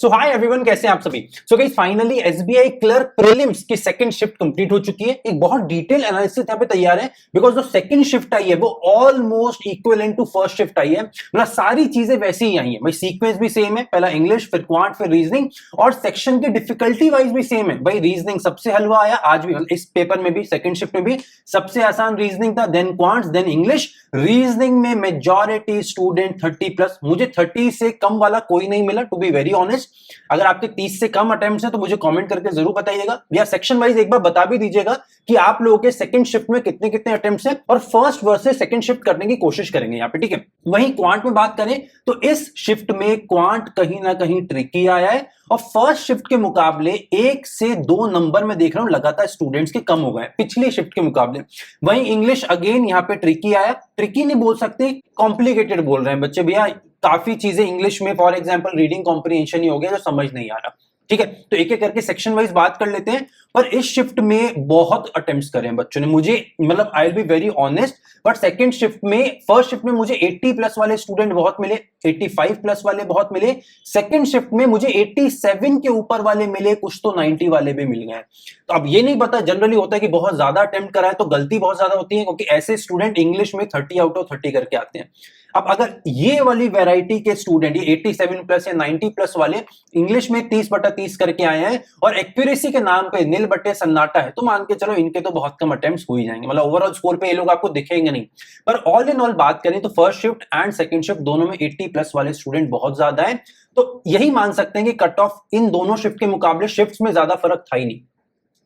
सो hi everyone, कैसे हैं आप सभी। So guys, finally SBI clerk prelims की सेकंड शिफ्ट कंप्लीट हो चुकी है। एक बहुत डिटेल एनालिसिस यहाँ पे तैयार है बिकॉज जो सेकंड शिफ्ट आई है वो almost equivalent to first shift आई है। मतलब सारी चीजें वैसी ही आई है भाई, सीक्वेंस भी सेम है, पहला इंग्लिश फिर क्वांट फिर रीजनिंग, और सेक्शन की डिफिकल्टी वाइज भी सेम है भाई। रीजनिंग सबसे हलवा आया आज भी, इस पेपर में भी सेकंड शिफ्ट में भी सबसे आसान रीजनिंग था, then quants then English. Reasoning में मेजॉरिटी स्टूडेंट 30+, मुझे 30 से कम वाला कोई नहीं मिला टू बी वेरी ऑनेस्ट। अगर आपके 30 से कम अटेम्प्ट्स हैं तो मुझे कमेंट करके जरूर बताइएगा, या सेक्शन वाइज एक बार बता भी दीजिएगा कि आप लोगों के सेकंड शिफ्ट में कितने कितने अटेम्प्ट्स हैं, और फर्स्ट वर्सेस सेकंड शिफ्ट करने की कोशिश करेंगे यहाँ पे, ठीक है। वहीं क्वांट में बात करें तो इस शिफ्ट में क्वांट कहीं ना कहीं ट्रिकी आया है, और फर्स्ट शिफ्ट के मुकाबले 1 से 2 नंबर में देख रहा हूं लगातार स्टूडेंट्स के कम हो गए पिछली शिफ्ट के मुकाबले। वहीं इंग्लिश अगेन यहाँ पे ट्रिकी आया, ट्रिकी नहीं बोल सकते, कॉम्प्लिकेटेड बोल रहे हैं बच्चे भैया। काफी चीजें इंग्लिश में फॉर एग्जांपल रीडिंग कॉम्प्रिहेंशन ही हो गया जो समझ नहीं आ रहा, ठीक है। तो एक एक करके सेक्शन वाइज बात कर लेते हैं। पर इस शिफ्ट में बहुत अटेम्प्ट्स करे हैं बच्चों ने, मुझे मतलब I will be very honest, but second shift में, फर्स्ट शिफ्ट में मुझे 80+ वाले स्टूडेंट बहुत मिले, 85+ वाले बहुत मिले। सेकंड शिफ्ट में मुझे 87 के ऊपर वाले मिले, कुछ तो 90 वाले भी मिल गए। तो अब ये नहीं पता, जनरली होता है कि बहुत ज्यादा अटेम्प्ट करा है तो गलती बहुत ज्यादा होती है, क्योंकि ऐसे स्टूडेंट इंग्लिश में 30 आउट ऑफ 30 करके आते हैं। अब अगर ये वाली वैरायटी के स्टूडेंट, ये 87+ या 90+ वाले इंग्लिश में 30/30 करके आए हैं और एक्यूरेसी के नाम पे निल बटे सन्नाटा है, तो मान के चलो इनके तो बहुत कम अटेम्प्ट्स हो ही जाएंगे, मतलब ओवरऑल स्कोर पे ये लोग आपको दिखेंगे नहीं। पर ऑल इन ऑल बात करें तो first shift and second shift दोनों में 80+ वाले स्टूडेंट बहुत ज्यादा है। तो यही मान सकते हैं कि कट ऑफ इन दोनों शिफ्ट के मुकाबले शिफ्ट्स में ज्यादा फर्क था ही नहीं।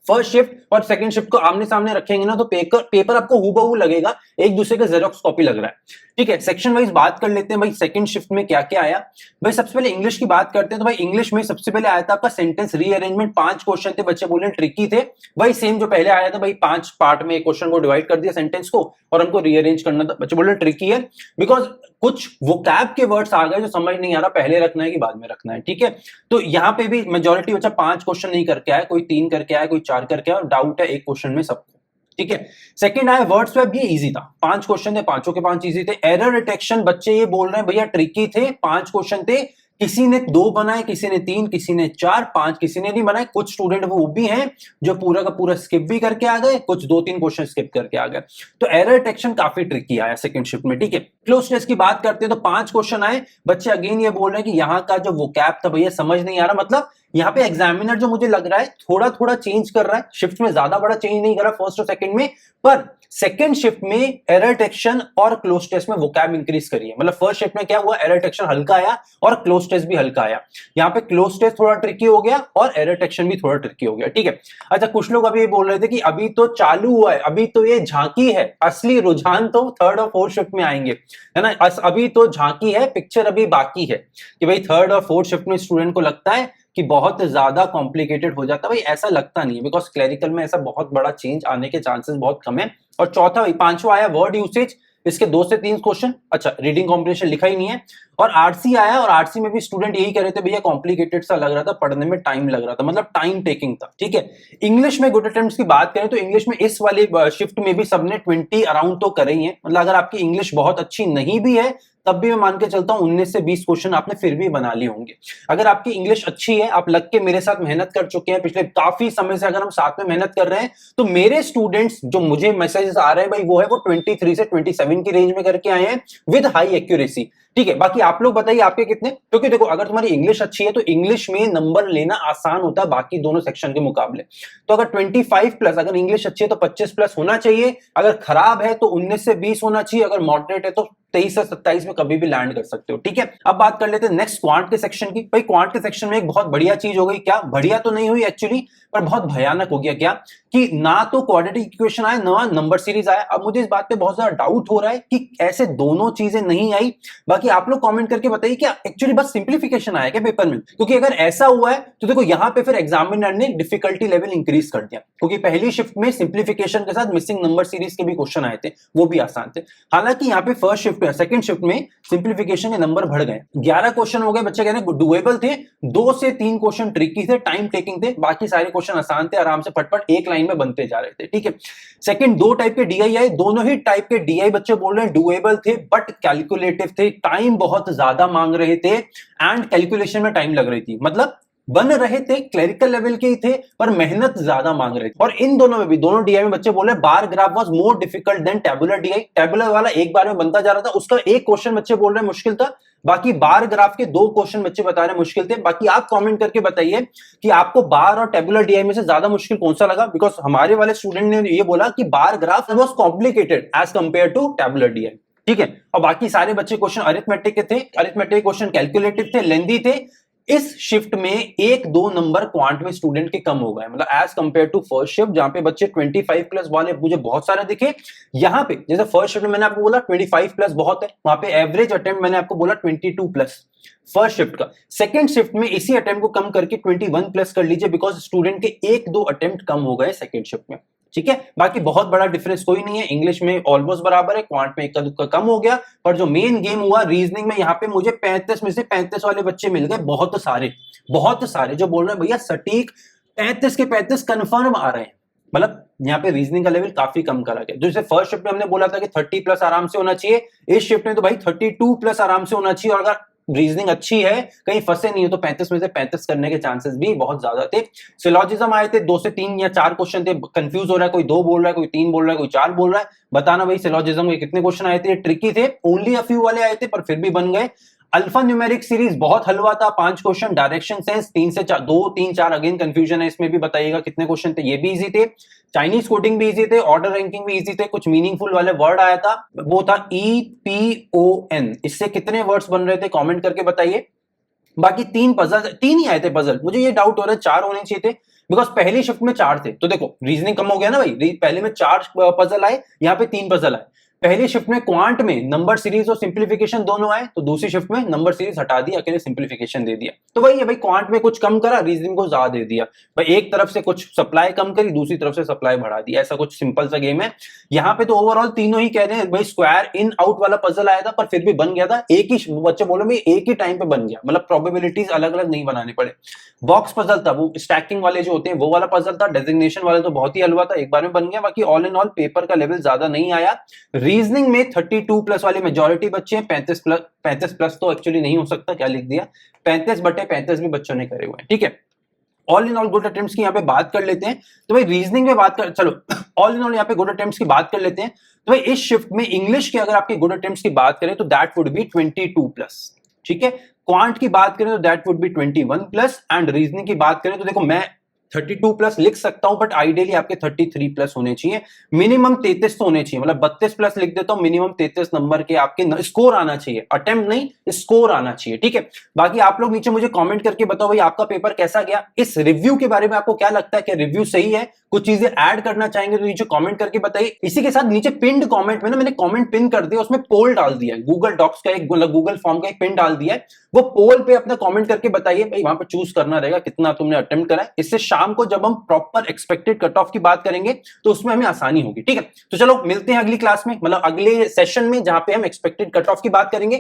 फर्स्ट शिफ्ट और सेकंड शिफ्ट को आमने सामने रखेंगे ना तो पेपर आपको हूबहू लगेगा, एक दूसरे का जेरोक्स कॉपी लग रहा है, ठीक है। सेक्शन वाइज बात कर लेते हैं भाई, सेकंड शिफ्ट में क्या क्या आया। भाई सबसे पहले इंग्लिश की बात करते हैं तो भाई इंग्लिश में सबसे पहले आया था आपका सेंटेंस रीअरेंजमेंट। 5 क्वेश्चन थे, बच्चे बोले ट्रिकी थे भाई, सेम जो पहले आया था भाई, 5 पार्ट में एक क्वेश्चन को डिवाइड कर दिया सेंटेंस को और हमको रीअरेंज करना था। बच्चे बोले ट्रिकी है बिकॉज कुछ वोकैब के वर्ड्स आ गए जो समझ नहीं आ रहा पहले रखना है कि बाद में रखना है, ठीक है। तो यहाँ पे भी मेजोरिटी बच्चा 5 क्वेश्चन नहीं करके आया, कोई 3 करके आया, कोई 4 करके आया, डाउट है एक क्वेश्चन में सबको, ठीक है। सेकंड आया वर्ड स्वैप, ये इजी था, 5 क्वेश्चन थे, पांचों के 5 इजी थे। एरर डिटेक्शन, बच्चे ये बोल रहे हैं भैया ट्रिकी थे, 5 क्वेश्चन थे, किसी ने 2 बनाए, किसी ने 3, किसी ने 4, 5 किसी ने नहीं बनाए। कुछ स्टूडेंट वो भी हैं जो पूरा का पूरा स्किप भी करके आ गए, कुछ 2-3 क्वेश्चन स्किप करके आ गए। तो एरर डिटेक्शन काफी ट्रिकी आया सेकंड शिफ्ट में, ठीक है। क्लोज टेस्ट की बात करते हैं तो 5 क्वेश्चन आए, बच्चे अगेन ये बोल रहे हैं कि यहाँ का जो वोकैब था भैया समझ नहीं आ रहा। मतलब यहाँ पे एग्जामिनर जो मुझे लग रहा है थोड़ा थोड़ा चेंज कर रहा है, शिफ्ट में ज्यादा बड़ा चेंज नहीं कर रहा फर्स्ट और सेकंड में, पर सेकंड शिफ्ट में एरर डिटेक्शन और क्लोज टेस्ट में वोकैब इंक्रीज करिए। मतलब फर्स्ट शिफ्ट में क्या हुआ, एरर डिटेक्शन हल्का आया और क्लोज टेस्ट भी हल्का आया। यहाँ पे क्लोज टेस्ट थोड़ा ट्रिकी हो गया और एरर डिटेक्शन भी थोड़ा ट्रिकी हो गया, ठीक है। अच्छा, कुछ लोग अभी बोल रहे थे कि अभी तो चालू हुआ है, अभी तो ये झांकी है, असली रुझान तो थर्ड और फोर्थ शिफ्ट में आएंगे, है ना। अभी तो झांकी है, पिक्चर अभी बाकी है कि भाई थर्ड और फोर्थ शिफ्ट में स्टूडेंट को लगता है कि बहुत ज्यादा कॉम्प्लिकेटेड हो जाता है। भाई ऐसा लगता नहीं है, बिकॉज क्लरिकल में ऐसा बहुत बड़ा चेंज आने के चांसेस बहुत कम है। और चौथा भाई, पांचवा आया वर्ड यूसेज, इसके 2 से 3 क्वेश्चन, अच्छा रीडिंग कॉम्प्रिहेंशन लिखा ही नहीं है। और आरसी आया, और आरसी में भी स्टूडेंट यही कह रहे थे भैया कॉम्प्लिकेटेड सा लग रहा था, पढ़ने में टाइम लग रहा था, मतलब टाइम टेकिंग था, ठीक है। इंग्लिश में गुड अटेम्प्ट्स की बात करें तो इंग्लिश में इस वाली शिफ्ट में भी सबने 20 अराउंड तो करे ही है। मतलब अगर आपकी इंग्लिश बहुत अच्छी नहीं भी है तब भी मैं मान के चलता हूं 19 से 20 क्वेश्चन आपने फिर भी बना लिए होंगे। अगर आपकी इंग्लिश अच्छी है, आप लग के मेरे साथ मेहनत कर चुके हैं पिछले काफी समय से, अगर हम साथ में मेहनत कर रहे हैं तो मेरे स्टूडेंट्स जो मुझे मैसेजेस आ रहे हैं भाई वो है वो 23 से 27 की रेंज में करके आए हैं विद हाई एक्यूरेसी, ठीक है। बाकी आप लोग बताइए आपके कितने, क्योंकि देखो अगर तुम्हारी इंग्लिश अच्छी है तो इंग्लिश में नंबर लेना आसान होता है बाकी दोनों सेक्शन के मुकाबले। तो अगर 25+, अगर इंग्लिश अच्छी है तो 25+ होना चाहिए, अगर खराब है तो 19 से 20 होना चाहिए, अगर मॉडरेट है तो 23 से 27 में कभी भी लैंड कर सकते हो, ठीक है। अब बात कर लेते हैं नेक्स्ट क्वांट के सेक्शन की। भाई क्वांट के सेक्शन में एक बहुत बढ़िया चीज हो गई, क्या बढ़िया तो नहीं हुई एक्चुअली, पर बहुत भयानक हो गया, क्या कि ना तो क्वाड्रेटिक इक्वेशन आया ना नंबर सीरीज आया। अब मुझे इस बात पे बहुत ज्यादा डाउट हो रहा है कि ऐसे दोनों चीजें नहीं आई। बाकी आप लोग कमेंट करके बताइए क्या एक्चुअली बस सिंप्लीफिकेशन आया क्या पेपर में, क्योंकि अगर ऐसा हुआ है तो देखो यहाँ पे फिर एग्जामिनर ने डिफिकल्टी लेवल इंक्रीज कर दिया, क्योंकि पहली शिफ्ट में सिंप्लीफिकेशन के साथ मिसिंग नंबर सीरीज के भी क्वेश्चन आए थे, वो भी आसान थे। हालांकि यहाँ पे फर्स्ट शिफ्ट सेकंड शिफ्ट में सिंप्लीफिकेशन के नंबर बढ़ गए, 11 क्वेश्चन हो गए, बच्चे कह रहे हैं डुएबल थे, 2 से 3 क्वेश्चन ट्रिकी थे, टाइम टेकिंग थे, बाकी सारे क्वेश्चन आसान थे, आराम से फटफट एक लाइन में बनते जा रहे थे, ठीक है। सेकंड, 2 टाइप के डीआई आए, दोनों ही टाइप के डीआई बच्चे बोल रहे हैं डुएबल थे बट कैलकुलेटिव थे, टाइम बहुत ज्यादा मांग रहे थे एंड कैलकुलेशन में टाइम लग रही थी, मतलब बन रहे थे क्लरिकल लेवल के ही थे पर मेहनत ज्यादा मांग रहे थे। और इन दोनों में भी, दोनों डीआई में बच्चे बोले bar graph was more difficult than tabular DI, tabular वाला एक बार में बनता जा रहा था, उसका एक क्वेश्चन बच्चे बोल रहे हैं मुश्किल था, बाकी बार ग्राफ के 2 क्वेश्चन बच्चे बता रहे हैं मुश्किल थे। बाकी आप कमेंट करके बताइए कि आपको बार और टेबुलर डीआई में से ज्यादा मुश्किल कौन सा लगा, बिकॉज हमारे वाले स्टूडेंट ने ये बोला कि bar graph was complicated as compare to tabular DI, ठीक है। और बाकी सारे बच्चे क्वेश्चन अरिथमेटिक के थे, अरिथमेटिक क्वेश्चन कैलकुलेटिव थे, लेंथी थे। इस शिफ्ट में 1-2 नंबर क्वांट में स्टूडेंट के कम हो गए, मतलब as compare to first shift जहां पे बच्चे 25 प्लस वाले मुझे बहुत सारे दिखे, यहां पे जैसे फर्स्ट शिफ्ट में मैंने आपको बोला 25 प्लस बहुत है, वहां पे एवरेज अटेम्प्ट मैंने आपको बोला 22 प्लस फर्स्ट शिफ्ट का। सेकंड शिफ्ट में इसी अटेम्प्ट को कम करके 21 प्लस कर लीजिए, बिकॉज स्टूडेंट के 1-2 अटेम्प्ट कम हो गए सेकंड शिफ्ट में, ठीक है। बाकी बहुत बड़ा डिफरेंस कोई नहीं है, इंग्लिश में ऑलमोस्ट बराबर है, क्वांट में इक्का दुक्का कम हो गया, पर जो मेन गेम हुआ रीजनिंग में, यहाँ पे मुझे 35 में से 35 वाले बच्चे मिल गए, बहुत सारे जो बोल रहे हैं भैया सटीक 35 के 35 कंफर्म आ रहे हैं, मतलब यहाँ पे रीजनिंग का लेवल काफी कम करा गया। जैसे फर्स्ट शिफ्ट में हमने बोला था कि 30 प्लस आराम से होना चाहिए, इस शिफ्ट में तो भाई 32 प्लस आराम से होना चाहिए, और अगर रीजनिंग अच्छी है, कहीं फंसे नहीं हो, तो 35 में से 35 करने के चांसेस भी बहुत ज्यादा थे। सिलॉजिज्म आए थे 2 से 3 या 4 क्वेश्चन थे, कंफ्यूज हो रहा है, कोई 2 बोल रहा है, कोई 3 बोल रहा है, कोई 4 बोल रहा है, बताना भाई सिलॉजिज्म के कितने क्वेश्चन आए थे, ट्रिकी थे, ओनली अ फ्यू वाले आए थे पर फिर भी बन गए। अल्फा न्यूमेरिक सीरीज बहुत हलवा था, 5 क्वेश्चन, डायरेक्शन सेंस 3 से 4, 2 3 4 अगेन कंफ्यूजन है, इसमें भी बताइएगा कितने क्वेश्चन थे, ये भी इजी थे। चाइनीज कोडिंग भी इजी थे, ऑर्डर रैंकिंग भी इजी थे, कुछ मीनिंगफुल वाले वर्ड आया था, वो था EPON, इससे कितने वर्ड्स बन रहे थे कमेंट करके बताइए। बाकी 3 पजल, 3 ही आए थे पजल, मुझे ये डाउट हो रहा है 4 होने चाहिए थे, बिकॉज पहली शिफ्ट में 4 थे, तो देखो रीजनिंग कम हो गया ना भाई, पहले में 4 पजल आए, यहाँ पे 3 पजल आए। पहली शिफ्ट में क्वांट में नंबर सीरीज और सिंप्लीफिकेशन दोनों आए, तो दूसरी शिफ्ट में नंबर सीरीज हटा दी, अकेले सिंप्लीफिकेशन दे दिया, तो वही है भाई, क्वांट में कुछ कम करा, रीजनिंग को ज्यादा दे दिया भाई, एक तरफ से कुछ सप्लाई कम करी, दूसरी तरफ से सप्लाई बढ़ा दी, ऐसा कुछ सिंपल सा गेम है। यहाँ पे तो ओवरऑल तीनों ही कह रहे हैं भाई, स्क्वायर इन आउट वाला पजल आया था पर फिर भी बन गया था, एक ही बच्चे बोलो भाई एक ही टाइम पे बन गया, मतलब प्रोबेबिलिटीज अलग अलग नहीं बनाने पड़े। बॉक्स पजल था, वो स्टैकिंग वाले जो होते हैं वो वाला पजल था, डेजिग्नेशन वाले तो बहुत ही हलवा था, एक बार में बन गया। बाकी ऑल इन ऑल पेपर का लेवल ज्यादा नहीं आया। रीजनिंग में 32 प्लस वाले मेजॉरिटी बच्चे हैं, 35 प्लस तो एक्चुअली नहीं हो सकता, क्या लिख दिया, 35/35 भी बच्चों ने करे हुए हैं, ठीक है। All in all good attempts की यहाँ पे बात कर लेते हैं, तो भाई रीजनिंग में बात कर, चलो ऑल इन ऑल यहाँ पे गुड अटेम्प्ट्स की बात कर लेते हैं। तो भाई इस शिफ्ट में इंग्लिश की अगर आपकी गुड अटेम्प्ट्स की बात करें तो दैट वुड बी 22 प्लस, ठीक है। क्वांट की बात करें तो that would be 21 plus, and reasoning की बात करें तो देखो मैं 32 प्लस लिख सकता हूं, बट आइडियली आपके 33 प्लस होने चाहिए, मिनिमम 33 तो होने चाहिए, मतलब 32 प्लस लिख देता हूं, मिनिमम 33 नंबर के आपके स्कोर आना चाहिए, अटेम्प्ट नहीं स्कोर आना चाहिए, ठीक है। बाकी आप लोग नीचे मुझे कमेंट करके बताओ भाई आपका पेपर कैसा गया, इस रिव्यू के बारे में आपको क्या लगता है, क्या रिव्यू सही है, कुछ चीजें ऐड करना चाहेंगे तो नीचे कमेंट करके बताइए। इसी के साथ नीचे पिन्ड कमेंट में ना मैंने कमेंट पिन कर दिया, उसमें पोल डाल दिया है, गूगल डॉक्स का एक गूगल फॉर्म का एक पिन डाल दिया है, वो पोल पे अपना कमेंट करके बताइए भाई, वहां पे चूज करना रहेगा कितना तुमने अटेम्प्ट करा है, इससे शाम को जब हम प्रॉपर एक्सपेक्टेड कट ऑफ की बात करेंगे तो उसमें हमें आसानी होगी, ठीक है। तो चलो मिलते हैं अगली क्लास में, मतलब अगले सेशन में, जहां पे हम एक्सपेक्टेड कट ऑफ की बात करेंगे।